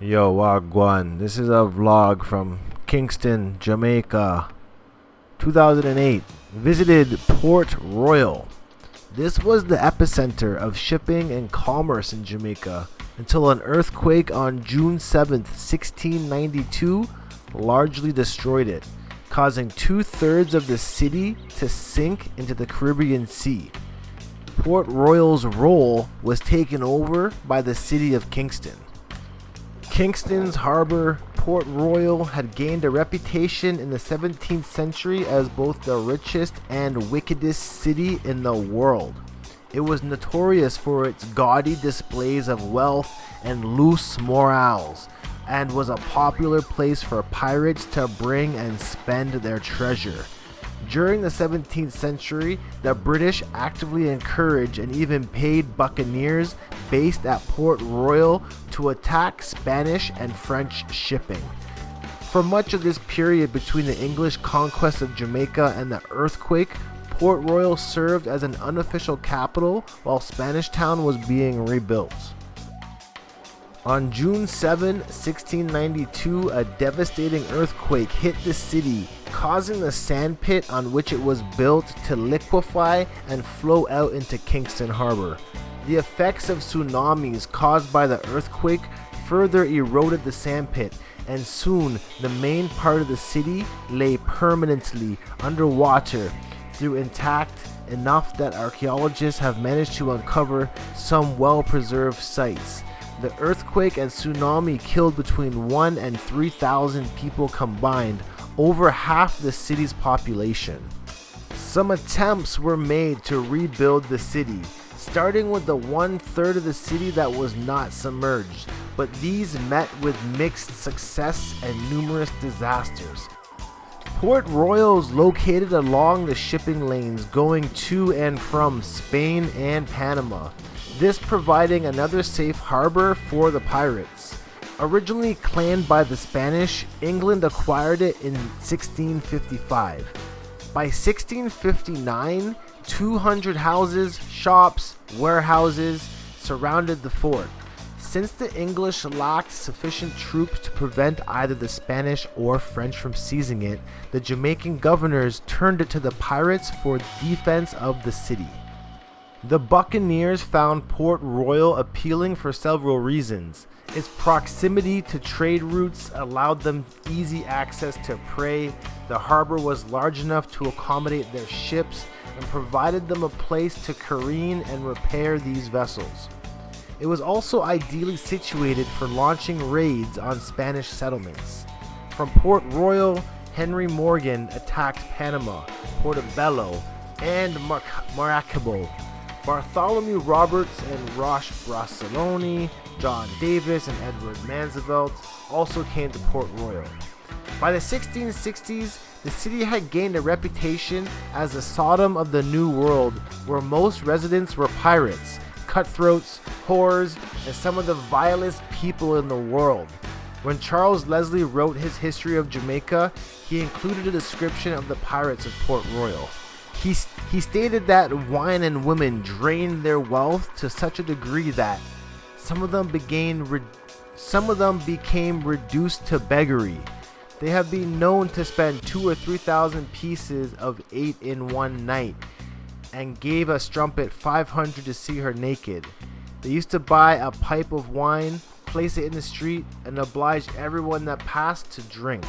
Yo, Wagwan. This is a vlog from Kingston, Jamaica. 2008. Visited Port Royal. This was the epicenter of shipping and commerce in Jamaica until an earthquake on June 7th, 1692 largely destroyed it, causing 2/3 of the city to sink into the Caribbean Sea. Port Royal's role was taken over by the city of Kingston. Kingston's harbor, Port Royal, had gained a reputation in the 17th century as both the richest and wickedest city in the world. It was notorious for its gaudy displays of wealth and loose morals, and was a popular place for pirates to bring and spend their treasure. During the 17th century, the British actively encouraged and even paid buccaneers based at Port Royal to attack Spanish and French shipping. For much of this period between the English conquest of Jamaica and the earthquake, Port Royal served as an unofficial capital while Spanish Town was being rebuilt. On June 7, 1692, a devastating earthquake hit the city, causing the sandpit on which it was built to liquefy and flow out into Kingston Harbor. The effects of tsunamis caused by the earthquake further eroded the sandpit, and soon the main part of the city lay permanently underwater, though intact enough that archaeologists have managed to uncover some well-preserved sites. The earthquake and tsunami killed between 1 and 3,000 people combined, over half the city's population. Some attempts were made to rebuild the city, starting with the 1/3 of the city that was not submerged, but these met with mixed success and numerous disasters. Port Royal is located along the shipping lanes going to and from Spain and Panama, this providing another safe harbor for the pirates. Originally claimed by the Spanish, England acquired it in 1655. By 1659, 200 houses, shops, warehouses surrounded the fort. Since the English lacked sufficient troops to prevent either the Spanish or French from seizing it, the Jamaican governors turned it to the pirates for defense of the city. The buccaneers found Port Royal appealing for several reasons. Its proximity to trade routes allowed them easy access to prey, the harbor was large enough to accommodate their ships, and provided them a place to careen and repair these vessels. It was also ideally situated for launching raids on Spanish settlements. From Port Royal, Henry Morgan attacked Panama, Portobello, and Maracaibo. Bartholomew Roberts and Roche Brassoloni, John Davis, and Edward Mansvelt also came to Port Royal. By the 1660s, the city had gained a reputation as the Sodom of the New World, where most residents were pirates, cutthroats, whores, and some of the vilest people in the world. When Charles Leslie wrote his history of Jamaica, he included a description of the pirates of Port Royal. He stated that wine and women drained their wealth to such a degree that some of them became reduced to beggary. They have been known to spend 2,000 or 3,000 pieces of 8 in one night, and gave a strumpet 500 to see her naked. They used to buy a pipe of wine, place it in the street, and oblige everyone that passed to drink.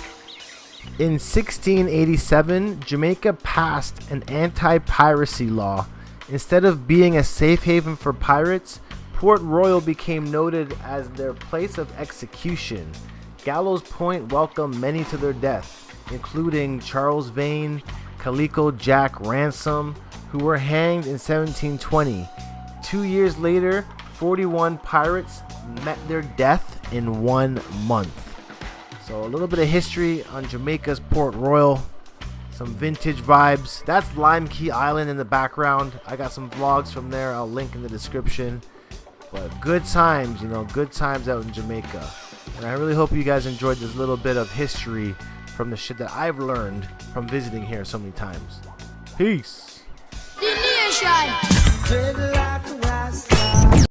In 1687, Jamaica passed an anti-piracy law. Instead of being a safe haven for pirates, Port Royal became noted as their place of execution. Gallows Point welcomed many to their death, including Charles Vane, Calico Jack Ransom, who were hanged in 1720. 2 years later, 41 pirates met their death in 1 month. So a little bit of history on Jamaica's Port Royal, some vintage vibes. That's Lime Key Island in the background. I got some vlogs from there, I'll link in the description. But good times, good times out in Jamaica. And I really hope you guys enjoyed this little bit of history from the shit that I've learned from visiting here so many times. Peace. The nation.